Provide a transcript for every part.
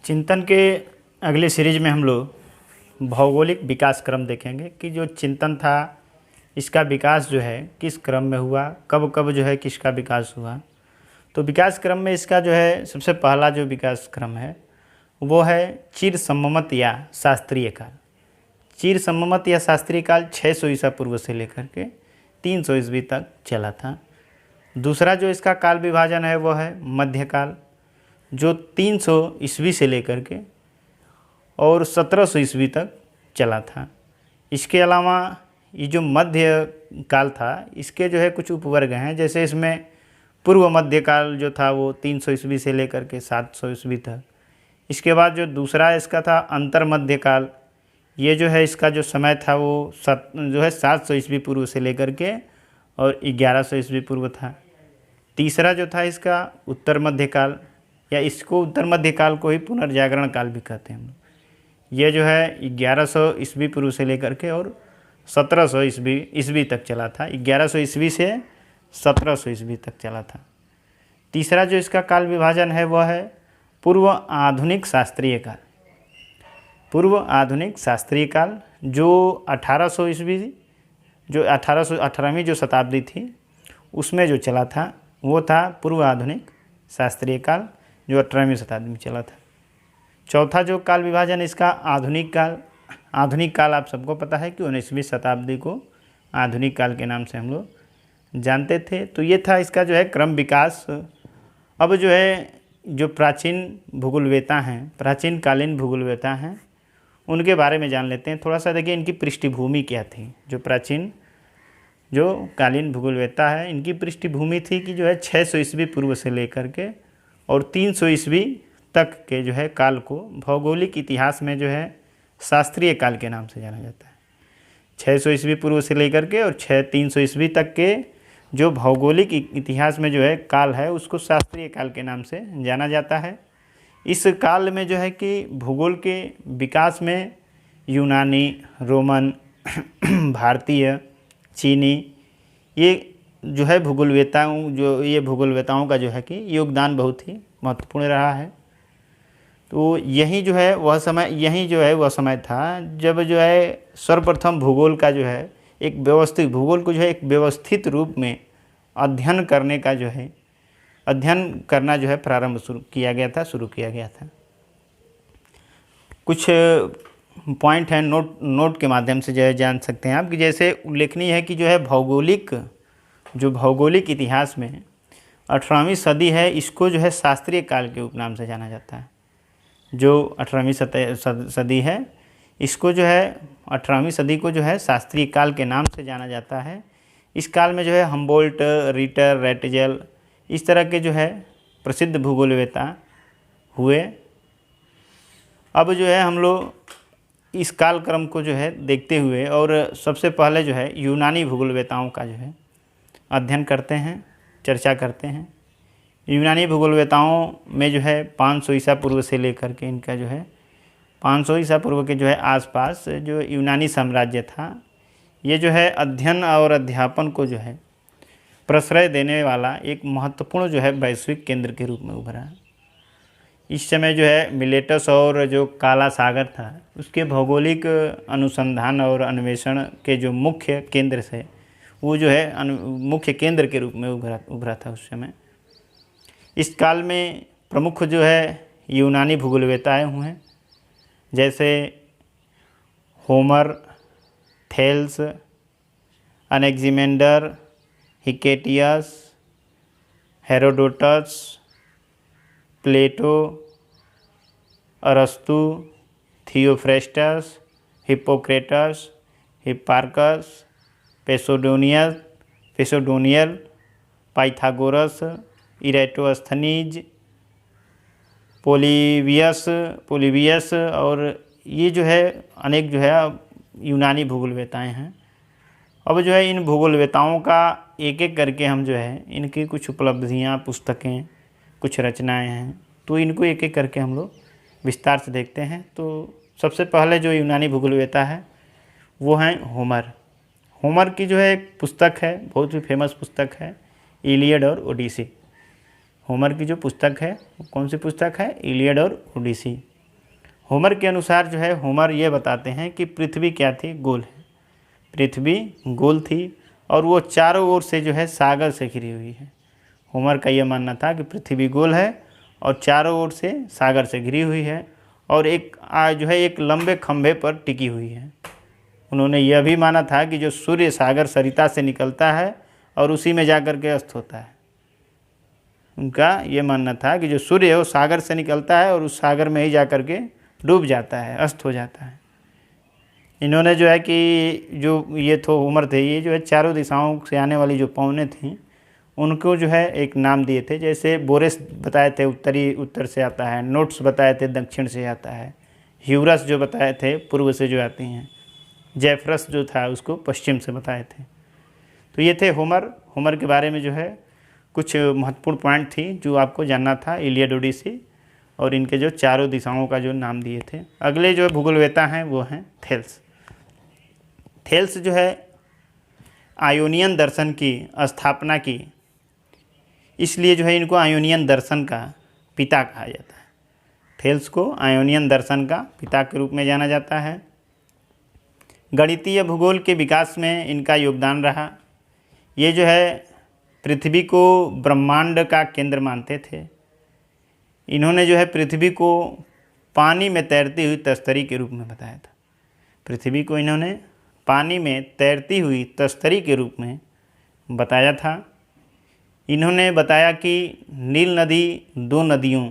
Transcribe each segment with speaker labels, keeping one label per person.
Speaker 1: चिंतन के अगले सीरीज में हम लोग भौगोलिक विकास क्रम देखेंगे कि जो चिंतन था इसका विकास जो है किस क्रम में हुआ, कब कब जो है किसका विकास हुआ। तो विकास क्रम में इसका जो है सबसे पहला जो विकास क्रम है वो है चिर सम्मत या शास्त्रीय काल। चिर सम्मत या शास्त्रीय काल 600 ईसा पूर्व से लेकर के 300 ईस्वी तक चला था। दूसरा जो इसका काल विभाजन है वो है मध्यकाल, जो 300 ईस्वी से लेकर के और 1700 ईस्वी तक चला था। इसके अलावा ये जो मध्य काल था इसके जो है कुछ उपवर्ग हैं, जैसे इसमें पूर्व मध्य काल जो था वो 300 ईस्वी से लेकर के 700 ईस्वी तक। इसके बाद जो दूसरा इसका था अंतर मध्य काल, ये जो है इसका जो समय था वो 700 ईस्वी पूर्व से लेकर के और 1100 ईस्वी पूर्व था। तीसरा जो था इसका उत्तर मध्य काल, या इसको उत्तर मध्य काल को ही पुनर्जागरण काल भी कहते हैं हम। ये जो है 1100 ईस्वी पूर्व से लेकर के और 1700 ईस्वी तक चला था। 1100 ईस्वी से 1700 ईस्वी तक चला था। तीसरा जो इसका काल विभाजन है वह है पूर्व आधुनिक शास्त्रीय काल। पूर्व आधुनिक शास्त्रीय काल जो 1800 ईस्वी, जो 18वीं जो शताब्दी थी उसमें जो चला था वो था पूर्व आधुनिक शास्त्रीय काल, जो 18वीं शताब्दी में चला था। चौथा जो काल विभाजन इसका आधुनिक काल। आधुनिक काल आप सबको पता है कि 19वीं शताब्दी को आधुनिक काल के नाम से हम लोग जानते थे। तो ये था इसका जो है क्रम विकास। अब जो है जो प्राचीन भूगोलवेता हैं, प्राचीन कालीन भूगोलवेता हैं, उनके बारे में जान लेते हैं। थोड़ा सा देखिए इनकी पृष्ठभूमि क्या थी। जो प्राचीन जो कालीन भूगोलवेता है इनकी पृष्ठभूमि थी कि जो है 600 ईस्वी पूर्व से लेकर के और 300 ईस्वी तक के जो है काल को भौगोलिक इतिहास में जो है शास्त्रीय काल के नाम से जाना जाता है। 600 ईस्वी पूर्व से लेकर के और 300 ईस्वी तक के जो भौगोलिक इतिहास में जो है काल है उसको शास्त्रीय काल के नाम से जाना जाता है। इस काल में जो है कि भूगोल के विकास में यूनानी, रोमन, भारतीय, चीनी, ये जो है भूगोलवेताओं का जो है कि योगदान बहुत ही महत्वपूर्ण रहा है। तो यही जो है वह समय था जब जो है सर्वप्रथम भूगोल का जो है एक व्यवस्थित भूगोल को जो है एक व्यवस्थित रूप में अध्ययन करना जो है प्रारंभ शुरू किया गया था। कुछ पॉइंट हैं नोट के माध्यम से जो है जान सकते हैं आप, कि जैसे उल्लेखनीय है कि जो है भौगोलिक इतिहास में 18वीं सदी है, इसको जो है शास्त्रीय काल के उपनाम से जाना जाता है। जो 18वीं सदी है इसको जो है 18वीं सदी को जो है शास्त्रीय काल के नाम से जाना जाता है। इस काल में जो है हम्बोल्ट, रिटर, रेटजेल इस तरह के जो है प्रसिद्ध भूगोलवेता हुए। अब जो है हम लोग इस कालक्रम को जो है देखते हुए और सबसे पहले जो है यूनानी भूगोलवेताओं का जो है अध्ययन करते हैं, चर्चा करते हैं। यूनानी भूगोलवेताओं में जो है 500 ईसा पूर्व से लेकर के इनका जो है 500 ईसा पूर्व के जो है आसपास जो यूनानी साम्राज्य था, ये जो है अध्ययन और अध्यापन को जो है प्रश्रय देने वाला एक महत्वपूर्ण जो है वैश्विक केंद्र के रूप में उभरा। इस समय जो है मिलेटस और जो काला सागर था उसके भौगोलिक अनुसंधान और अन्वेषण के जो मुख्य केंद्र से वो जो है मुख्य केंद्र के रूप में उभरा था उस समय। इस काल में प्रमुख जो है यूनानी भूगोलवेताएँ हुए हैं, जैसे होमर, थेल्स, अनेक्सिमेंडर, हिकेटियस, हेरोडोटस, प्लेटो, अरस्तु, थियोफ्रेस्टस, हिप्पोक्रेटस, हिप्पार्कस, पेसोडोनियल, पाइथागोरस, इरेटोस्थनीज, पोलिबियस और ये जो है अनेक जो है यूनानी भूगोलवेताएँ हैं। अब जो है इन भूगोलवेताओं का एक एक करके हम जो है इनकी कुछ उपलब्धियाँ, पुस्तकें, कुछ रचनाएं हैं, तो इनको एक एक करके हम लोग विस्तार से देखते हैं। तो सबसे पहले जो यूनानी भूगोलवेता है वो हैं होमर। होमर की जो है एक पुस्तक है, बहुत ही फेमस पुस्तक है, इलियड और ओडिसी। होमर की जो पुस्तक है कौन सी पुस्तक है? इलियड और ओडिसी। होमर के अनुसार जो है, होमर ये बताते हैं कि पृथ्वी क्या थी, गोल है। पृथ्वी गोल थी और वो चारों ओर से जो है सागर से घिरी हुई है। होमर का ये मानना था कि पृथ्वी गोल है और चारों ओर से सागर से घिरी हुई है और एक जो है एक लंबे खंभे पर टिकी हुई है। उन्होंने यह भी माना था कि जो सूर्य सागर सरिता से निकलता है और उसी में जाकर के अस्त होता है। उनका ये मानना था कि जो सूर्य है वो सागर से निकलता है और उस सागर में ही जाकर के डूब जाता है, अस्त हो जाता है। इन्होंने जो है कि जो ये तो उम्र थे, ये जो है चारों दिशाओं से आने वाली जो पवनें थीं उनको जो है एक नाम दिए थे। जैसे बोरेस बताए थे उत्तर से आता है, नोट्स बताए थे दक्षिण से आता है, ह्यूरस जो बताए थे पूर्व से जो आती हैं, जेफरस जो था उसको पश्चिम से बताए थे। तो ये थे होमर। होमर के बारे में जो है कुछ महत्वपूर्ण पॉइंट थी जो आपको जानना था, इलियड ओडिसी और इनके जो चारों दिशाओं का जो नाम दिए थे। अगले जो भूगोलवेता हैं वो हैं थेल्स। थेल्स जो है आयोनियन दर्शन की स्थापना की, इसलिए जो है इनको आयोनियन दर्शन का पिता कहा जाता है। थेल्स को आयोनियन दर्शन का पिता के रूप में जाना जाता है। गणितीय भूगोल के विकास में इनका योगदान रहा। ये जो है पृथ्वी को ब्रह्मांड का केंद्र मानते थे। इन्होंने जो है पृथ्वी को पानी में तैरती हुई तस्तरी के रूप में बताया था। पृथ्वी को इन्होंने पानी में तैरती हुई तस्तरी के रूप में बताया था। इन्होंने बताया कि नील नदी दो नदियों,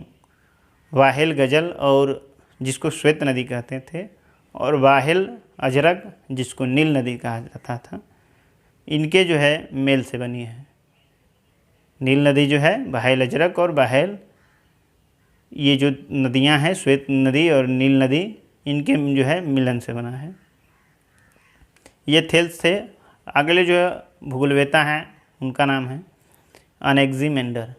Speaker 1: वाहेल गजल और जिसको श्वेत नदी कहते थे, और वाहेल अजरक जिसको नील नदी कहा जाता था, इनके जो है मेल से बनी है। नील नदी जो है वाहेल अजरक और वाहेल, ये जो नदियां हैं श्वेत नदी और नील नदी, इनके जो है मिलन से बना है। ये थेल्स थे। अगले जो भूगोलवेता हैं उनका नाम है अनेक्जिमेंडर।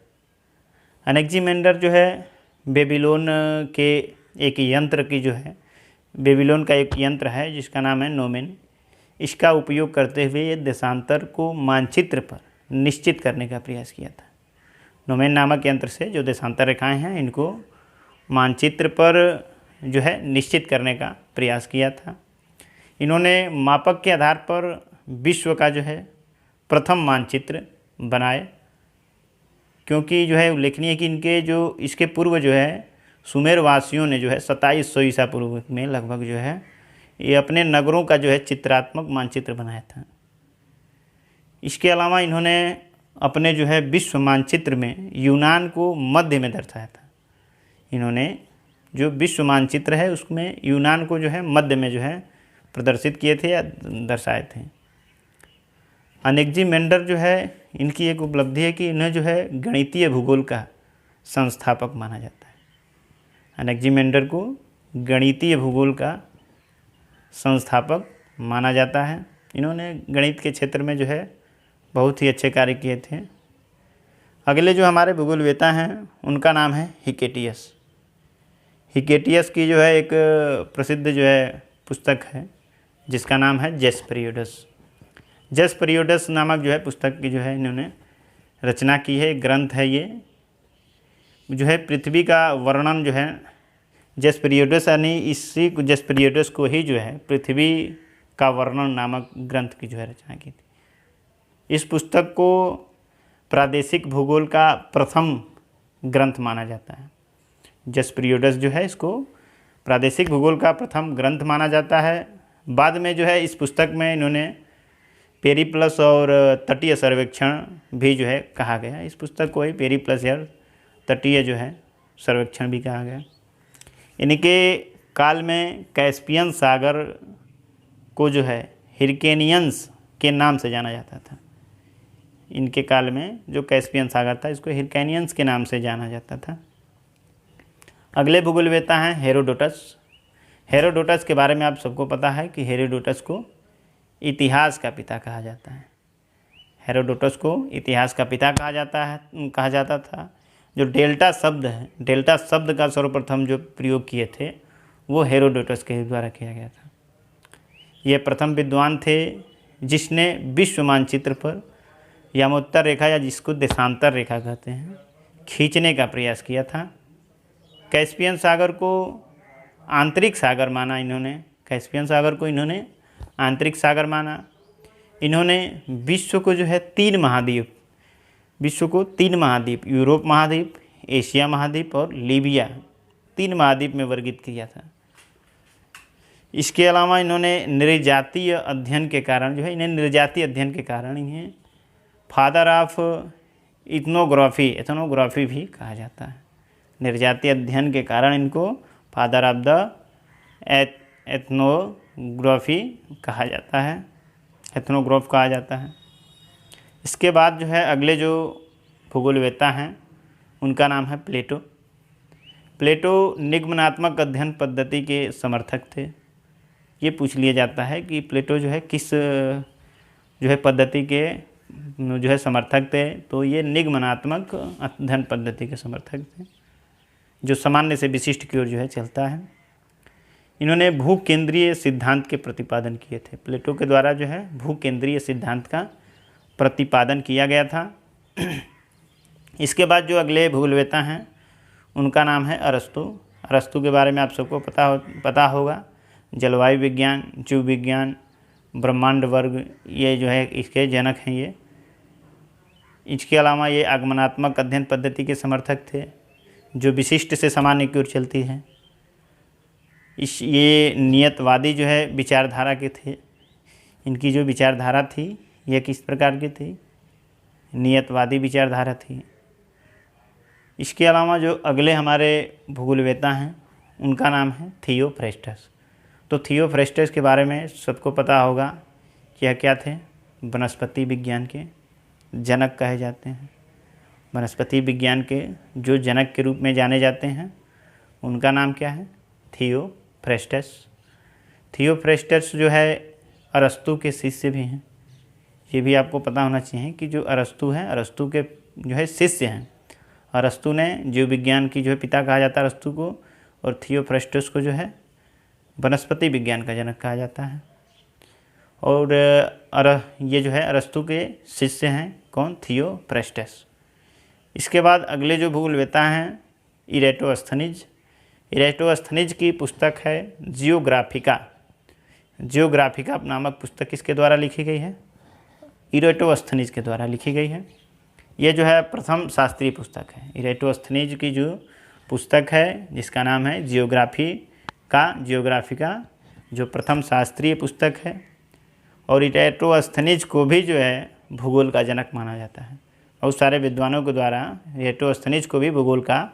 Speaker 1: अनेक्जिमेंडर जो है बेबीलोन के एक यंत्र की जो है, बेबीलोन का एक यंत्र है जिसका नाम है नोमेन। इसका उपयोग करते हुए ये देशांतर को मानचित्र पर निश्चित करने का प्रयास किया था। नोमेन नामक यंत्र से जो देशांतर रेखाएं हैं इनको मानचित्र पर जो है निश्चित करने का प्रयास किया था। इन्होंने मापक के आधार पर विश्व का जो है प्रथम मानचित्र बनाए, क्योंकि जो है उल्लेखनीय है कि इनके जो इसके पूर्व जो है सुमेर वासियों ने जो है 2700 ईसा पूर्व में लगभग जो है ये अपने नगरों का जो है चित्रात्मक मानचित्र बनाया था। इसके अलावा इन्होंने अपने जो है विश्व मानचित्र में यूनान को मध्य में दर्शाया था। इन्होंने जो विश्व मानचित्र है उसमें यूनान को जो है मध्य में जो है प्रदर्शित किए थे या दर्शाए थे। अनेक्जिमेंडर जो है इनकी एक उपलब्धि है कि इन्हें जो है गणितीय भूगोल का संस्थापक माना जाता है। अनेक्जिमेंडर को गणितीय भूगोल का संस्थापक माना जाता है। इन्होंने गणित के क्षेत्र में जो है बहुत ही अच्छे कार्य किए थे। अगले जो हमारे भूगोलवेता हैं उनका नाम है हिकेटियस। हिकेटियस की जो है एक प्रसिद्ध जो है पुस्तक है जिसका नाम है जेस्पेरियोडस। जेस्पेरियोडस नामक जो है पुस्तक की जो है इन्होंने रचना की है, एक ग्रंथ है। ये जो है पृथ्वी का वर्णन जो है जेस्पेरियोडस, यानी इसी जेस्पेरियोडस को ही जो है पृथ्वी का वर्णन नामक ग्रंथ की जो है रचना की थी। इस पुस्तक को प्रादेशिक भूगोल का प्रथम ग्रंथ माना जाता है। जेस्पेरियोडस जो है इसको प्रादेशिक भूगोल का प्रथम ग्रंथ माना जाता है। बाद में जो है इस पुस्तक में इन्होंने पेरिप्लस और तटीय सर्वेक्षण भी जो है कहा गया। इस पुस्तक को ही पेरिप्लस या तटीय जो है सर्वेक्षण भी कहा गया। इनके काल में कैस्पियन सागर को जो है हिरकेनियंस के नाम से जाना जाता था। इनके काल में जो कैस्पियन सागर था इसको हिरकेनियंस के नाम से जाना जाता था। अगले भूगोलवेता हैं हेरोडोटस। हेरोडोटस के बारे में आप सबको पता है कि हेरोडोटस को इतिहास का पिता कहा जाता है। हेरोडोटस को इतिहास का पिता कहा जाता था। जो डेल्टा शब्द है, डेल्टा शब्द का सर्वप्रथम जो प्रयोग किए थे वो हेरोडोटस के द्वारा किया गया था। ये प्रथम विद्वान थे जिसने विश्व मानचित्र पर यमोत्तर रेखा या जिसको देशांतर रेखा कहते हैं खींचने का प्रयास किया था। कैस्पियन सागर को आंतरिक सागर माना इन्होंने, कैस्पियन सागर को इन्होंने आंतरिक सागर माना। इन्होंने विश्व को जो है तीन महाद्वीप यूरोप महाद्वीप, एशिया महाद्वीप और लीबिया, 3 महाद्वीप में वर्गीकृत किया था। इसके अलावा इन्होंने निर्जातीय अध्ययन के कारण जो है इन्हें फादर ऑफ एथनोग्राफी भी कहा जाता है। निर्जातीय अध्ययन के कारण इनको फादर ऑफ द एथनोग्राफी कहा जाता है, एथनोग्राफ कहा जाता है। इसके बाद जो है अगले जो भूगोलवेत्ता हैं उनका नाम है प्लेटो। प्लेटो निगमनात्मक अध्ययन पद्धति के समर्थक थे। ये पूछ लिया जाता है कि प्लेटो जो है किस जो है पद्धति के जो है समर्थक थे, तो ये निगमनात्मक अध्ययन पद्धति के समर्थक थे, जो सामान्य से विशिष्ट की ओर जो है चलता है। इन्होंने भूकेंद्रीय सिद्धांत के प्रतिपादन किए थे। प्लेटो के द्वारा जो है भूकेंद्रीय सिद्धांत का प्रतिपादन किया गया था। इसके बाद जो अगले भूगोलवेत्ता हैं उनका नाम है अरस्तु। अरस्तु के बारे में आप सबको पता होगा। जलवायु विज्ञान, जीव विज्ञान, ब्रह्मांड वर्ग, ये जो है इसके जनक हैं ये। इसके अलावा ये आगमनात्मक अध्ययन पद्धति के समर्थक थे, जो विशिष्ट से सामान्य की ओर चलती है। ये नियतवादी जो है विचारधारा के थे। इनकी जो विचारधारा थी यह किस प्रकार की थी? नियतवादी विचारधारा थी। इसके अलावा जो अगले हमारे भूगोलवेत्ता हैं उनका नाम है थियोफ्रेस्टस। तो थियोफ्रेस्टस के बारे में सबको पता होगा कि यह क्या थे? वनस्पति विज्ञान के जनक कहे जाते हैं। वनस्पति विज्ञान के जो जनक के रूप में जाने जाते हैं उनका नाम क्या है? थियोफ्रेस्टस। थियोफ्रेस्टस जो है अरस्तु के शिष्य भी हैं। ये भी आपको पता होना चाहिए कि जो अरस्तु हैं, अरस्तु के जो है शिष्य हैं। अरस्तु ने जीव विज्ञान की जो है पिता कहा जाता है अरस्तु को, और थियोफ्रेस्टस को जो है वनस्पति विज्ञान का जनक कहा जाता है। और ये जो है अरस्तु के शिष्य हैं। कौन? थियोफ्रेस्टस। इसके बाद अगले जो भूगोलवेत्ता हैं इरेटोस्थनीज। इरेटोस्थनीज की पुस्तक है जियोग्राफिका। जियोग्राफिका नामक पुस्तक किसके द्वारा लिखी गई है? इरेटोस्थनीज के द्वारा लिखी गई है। ये जो है प्रथम शास्त्रीय पुस्तक है। इरेटोस्थनीज की जो पुस्तक है जिसका नाम है जियोग्राफिका, जो प्रथम शास्त्रीय पुस्तक है। और इरेटोस्थनीज को भी जो है भूगोल का जनक माना जाता है। बहुत सारे विद्वानों के द्वारा इरेटोस्थनीज को भी भूगोल का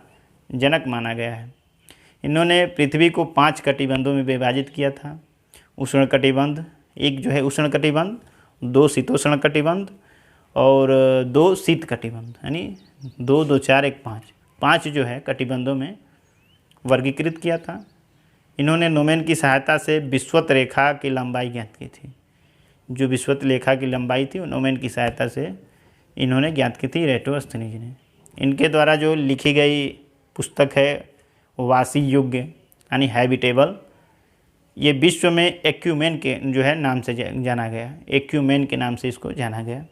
Speaker 1: जनक माना गया है। इन्होंने पृथ्वी को 5 कटिबंधों में विभाजित किया था। उष्ण कटिबंध, एक जो है उष्ण कटिबंध, 2 शीतोष्ण कटिबंध और 2 शीत कटिबंध, यानी 2, 2, 4, 1, 5 जो है कटिबंधों में वर्गीकृत किया था। इन्होंने नोमेन की सहायता से विषुवत रेखा की लंबाई ज्ञात की थी। जो विषुवत रेखा की लंबाई थी वो नोमेन की सहायता से इन्होंने ज्ञात की थी इरेटोस्थनीज ने। इनके द्वारा जो लिखी गई पुस्तक है वासी योग्य यानी हैबिटेबल, ये विश्व में एक्यूमेन के जो है नाम से जाना गया। एक्यूमेन के नाम से इसको जाना गया।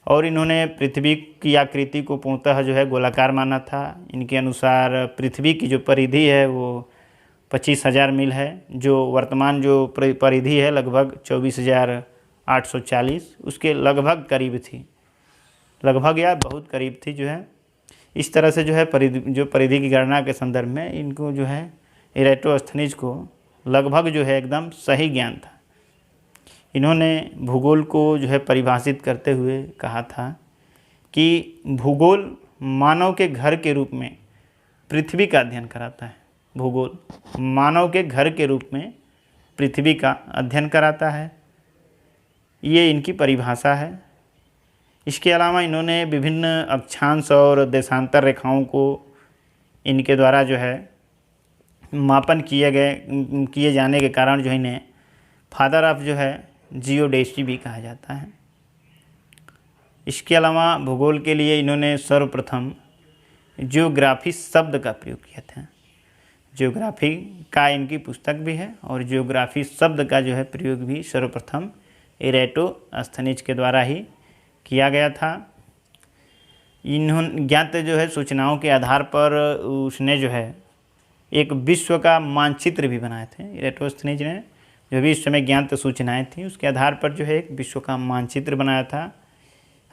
Speaker 1: और इन्होंने पृथ्वी की आकृति को पूर्णतः जो है गोलाकार माना था। इनके अनुसार पृथ्वी की जो परिधि है वो 25,000 मील है, जो वर्तमान जो परिधि है लगभग 24,840 उसके लगभग करीब थी, लगभग या बहुत करीब थी जो है। इस तरह से जो है परिधि की गणना के संदर्भ में इनको जो है इरेटोस्थनीज को लगभग जो है एकदम सही ज्ञान था। इन्होंने भूगोल को जो है परिभाषित करते हुए कहा था कि भूगोल मानव के घर के रूप में पृथ्वी का अध्ययन कराता है। भूगोल मानव के घर के रूप में पृथ्वी का अध्ययन कराता है, ये इनकी परिभाषा है। इसके अलावा इन्होंने विभिन्न अक्षांश और देशांतर रेखाओं को इनके द्वारा जो है मापन किए जाने के कारण जो इन्हें फादर ऑफ जो है जियोडेसी भी कहा जाता है। इसके अलावा भूगोल के लिए इन्होंने सर्वप्रथम जियोग्राफी शब्द का प्रयोग किया था। जियोग्राफी का इनकी पुस्तक भी है और जियोग्राफी शब्द का जो है प्रयोग भी सर्वप्रथम इरेटोस्थनीज के द्वारा ही किया गया था। इन्होंने ज्ञात जो है सूचनाओं के आधार पर उसने जो है एक विश्व का मानचित्र भी बनाए थे। इरेटोस्थनीज ने जो भी इस समय ज्ञात सूचनाएं थी उसके आधार पर जो है एक विश्व का मानचित्र बनाया था।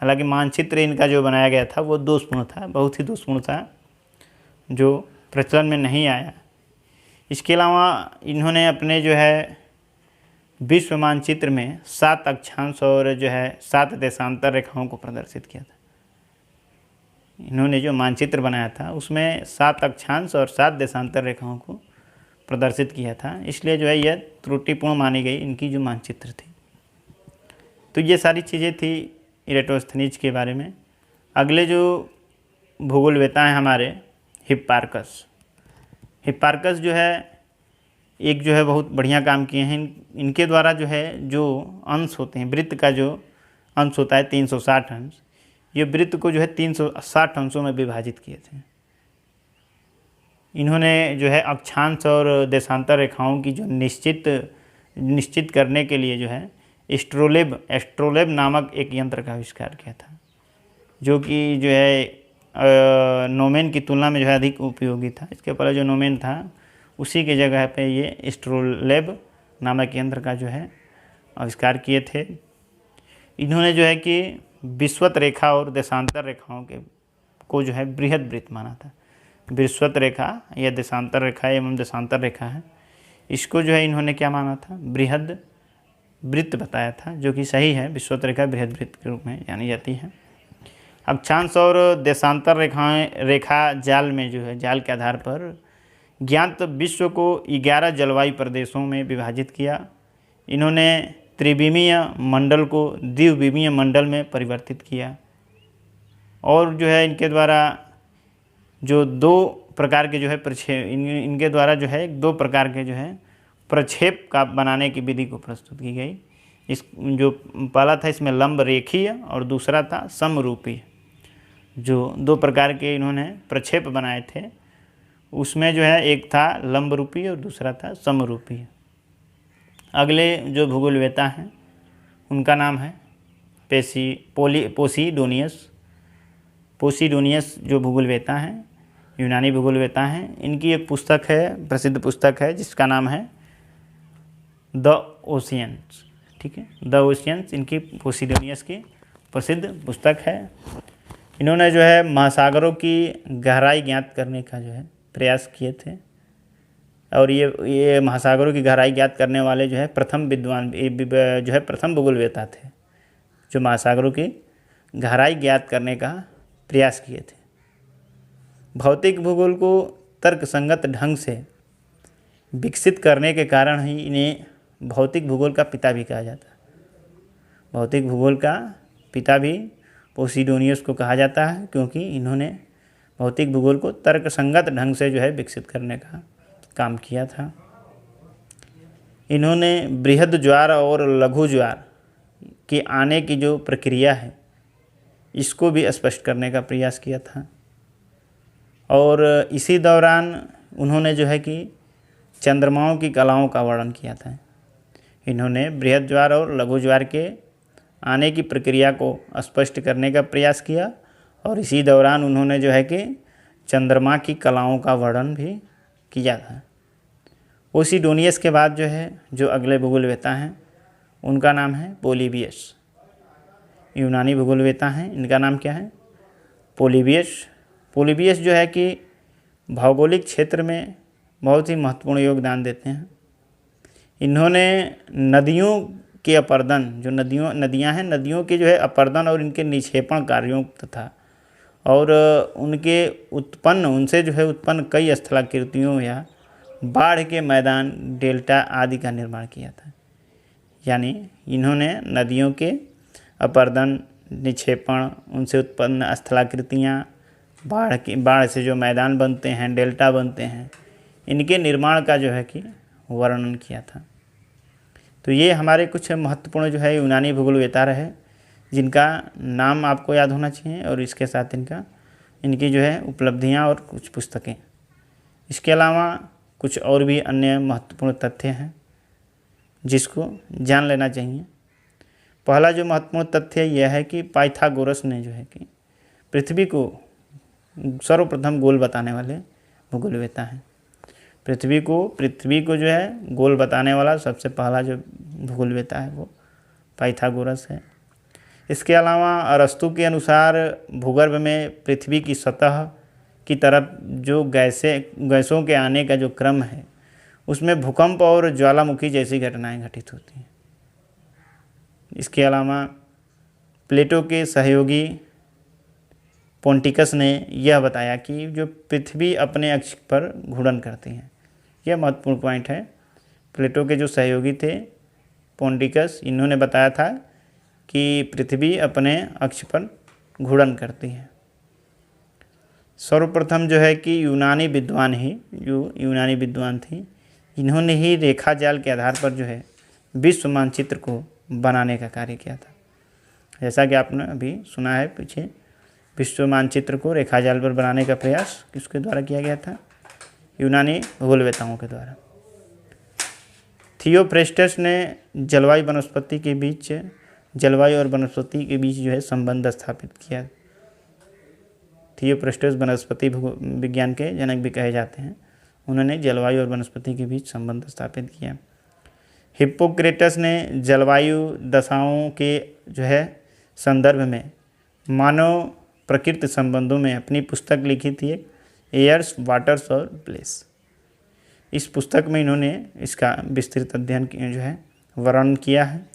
Speaker 1: हालांकि मानचित्र इनका जो बनाया गया था वो दोषपूर्ण था, बहुत ही दोषपूर्ण था, जो प्रचलन में नहीं आया। इसके अलावा इन्होंने अपने जो है विश्व मानचित्र में 7 अक्षांश और जो है 7 देशांतर रेखाओं को प्रदर्शित किया था। इन्होंने जो मानचित्र बनाया था उसमें 7 अक्षांश और 7 देशांतर रेखाओं को प्रदर्शित किया था, इसलिए जो है यह त्रुटिपूर्ण मानी गई इनकी जो मानचित्र थी। तो ये सारी चीज़ें थी इरेटोस्थनीज के बारे में। अगले जो भूगोलवेता हैं हमारे हिप्पार्कस। हिप्पार्कस जो है एक जो है बहुत बढ़िया काम किए हैं। इनके द्वारा जो है जो अंश होते हैं, वृत्त का जो अंश होता है 360 अंश, ये वृत्त को जो है 360 अंशों में विभाजित किए थे। इन्होंने जो है अक्षांश और देशांतर रेखाओं की जो निश्चित करने के लिए जो है एस्ट्रोलेब नामक एक यंत्र का आविष्कार किया था, जो कि जो है नोमेन की तुलना में जो है अधिक उपयोगी था। इसके पहले जो नोमेन था उसी के जगह पे ये एस्ट्रोलेब नामक यंत्र का जो है आविष्कार किए थे। इन्होंने जो है कि विषुवत रेखा और देशांतर रेखाओं को जो है बृहद वृत्त माना था। विषुवत रेखा या देशांतर रेखा एवं देशांतर रेखा है, इसको जो है इन्होंने क्या माना था, बृहद वृत्त बताया था, जो कि सही है। विषुवत रेखा बृहद वृत्त के रूप में जानी जाती है। अक्षांश और देशांतर रेखा जाल में जो है जाल के आधार पर ज्ञात विश्व को 11 जलवायु प्रदेशों में विभाजित किया। इन्होंने त्रिविमीय मंडल को द्विविमीय मंडल में परिवर्तित किया, और जो है इनके द्वारा जो 2 प्रकार के जो है इनके द्वारा जो है 2 प्रकार के जो है प्रक्षेप का बनाने की विधि को प्रस्तुत की गई। इस जो पहला था इसमें लंब रेखीय और दूसरा था समरूपी। जो 2 प्रकार के इन्होंने प्रक्षेप बनाए थे उसमें जो है एक था लंब रूपी और दूसरा था समरूपी। अगले जो भूगोलवेता हैं उनका नाम है पोसीडोनियस जो भूगोलवेता हैं, यूनानी भूगोलवेता हैं। इनकी एक पुस्तक है, प्रसिद्ध पुस्तक है, जिसका नाम है द ओशियंस। ठीक है, द ओशियंस इनकी पोसीडोनियस की प्रसिद्ध पुस्तक है। इन्होंने जो है महासागरों की गहराई ज्ञात करने का जो है प्रयास किए थे, और ये महासागरों की गहराई ज्ञात करने वाले जो है प्रथम विद्वान जो है प्रथम भूगोलवेता थे, जो महासागरों की गहराई ज्ञात करने का प्रयास किए थे। भौतिक भूगोल को तर्कसंगत ढंग से विकसित करने के कारण ही इन्हें भौतिक भूगोल का पिता भी कहा जाता है। भौतिक भूगोल का पिता भी पोसीडोनियस को कहा जाता है, क्योंकि इन्होंने भौतिक भूगोल को तर्कसंगत ढंग से जो है विकसित करने का काम किया था। इन्होंने बृहद ज्वार और लघु ज्वार के आने की जो प्रक्रिया है इसको भी स्पष्ट करने का प्रयास किया था, और इसी दौरान उन्होंने जो है कि चंद्रमाओं की कलाओं का वर्णन किया था। इन्होंने बृहद ज्वार और लघु ज्वार के आने की प्रक्रिया को स्पष्ट करने का प्रयास किया, और इसी दौरान उन्होंने जो है कि चंद्रमा की कलाओं का वर्णन भी किया था। पोसीडोनियस के बाद जो है जो अगले भूगोलवेता हैं उनका नाम है पोलिबियस। यूनानी भूगोलवेता हैं, इनका नाम क्या है, पोलिबियस जो है कि भौगोलिक क्षेत्र में बहुत ही महत्वपूर्ण योगदान देते हैं। इन्होंने नदियों के अपर्दन, जो नदियां हैं, नदियों के जो है अपर्दन और इनके निक्षेपण कार्यों तथा और उनसे जो है उत्पन्न कई स्थलाकृतियों या बाढ़ के मैदान, डेल्टा आदि का निर्माण किया था। यानी इन्होंने नदियों के अपर्दन, निक्षेपण, उनसे उत्पन्न स्थलाकृतियाँ, बाढ़ से जो मैदान बनते हैं, डेल्टा बनते हैं, इनके निर्माण का जो है कि वर्णन किया था। तो ये हमारे कुछ महत्वपूर्ण जो है यूनानी भूगोलवेता रहे, जिनका नाम आपको याद होना चाहिए, और इसके साथ इनकी जो है उपलब्धियां और कुछ पुस्तकें। इसके अलावा कुछ और भी अन्य महत्वपूर्ण तथ्य हैं जिसको जान लेना चाहिए। पहला जो महत्वपूर्ण तथ्य यह है कि पाइथागोरस ने जो है कि पृथ्वी को सर्वप्रथम गोल बताने वाले भूगोलवेता हैं। पृथ्वी को जो है गोल बताने वाला सबसे पहला जो भूगोलवेता है वो पाइथागोरस है। इसके अलावा अरस्तु के अनुसार भूगर्भ में पृथ्वी की सतह की तरफ जो गैसों के आने का जो क्रम है उसमें भूकंप और ज्वालामुखी जैसी घटनाएं घटित होती हैं। इसके अलावा प्लेटो के सहयोगी पोंटिकस ने यह बताया कि जो पृथ्वी अपने अक्ष पर घूर्णन करती है। यह महत्वपूर्ण पॉइंट है। प्लेटो के जो सहयोगी थे पोंटिकस, इन्होंने बताया था कि पृथ्वी अपने अक्ष पर घूर्णन करती है। सर्वप्रथम जो है कि यूनानी विद्वान थी, इन्होंने ही रेखा जाल के आधार पर जो है विश्व मानचित्र को बनाने का कार्य किया था। जैसा कि आपने अभी सुना है पीछे, विश्व मानचित्र को रेखा जाल पर बनाने का प्रयास किसके द्वारा किया गया था? यूनानी भूगोलवेताओं के द्वारा। थियोफ्रेस्टस ने जलवायु और वनस्पति के बीच जो है संबंध स्थापित किया। थियोफ्रेस्टस वनस्पति विज्ञान के जनक भी कहे जाते हैं। उन्होंने जलवायु और वनस्पति के बीच संबंध स्थापित किया। हिप्पोक्रेटस ने जलवायु दशाओं के जो है संदर्भ में मानव प्रकृति संबंधों में अपनी पुस्तक लिखी थी, एयर्स, वाटर्स और प्लेस। इस पुस्तक में इन्होंने इसका विस्तृत अध्ययन जो है वर्णन किया है,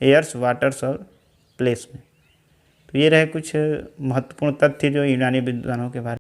Speaker 1: एयर्स, वाटर्स और प्लेस में। तो ये रहे कुछ महत्वपूर्ण तथ्य जो यूनानी विद्वानों के बारे में।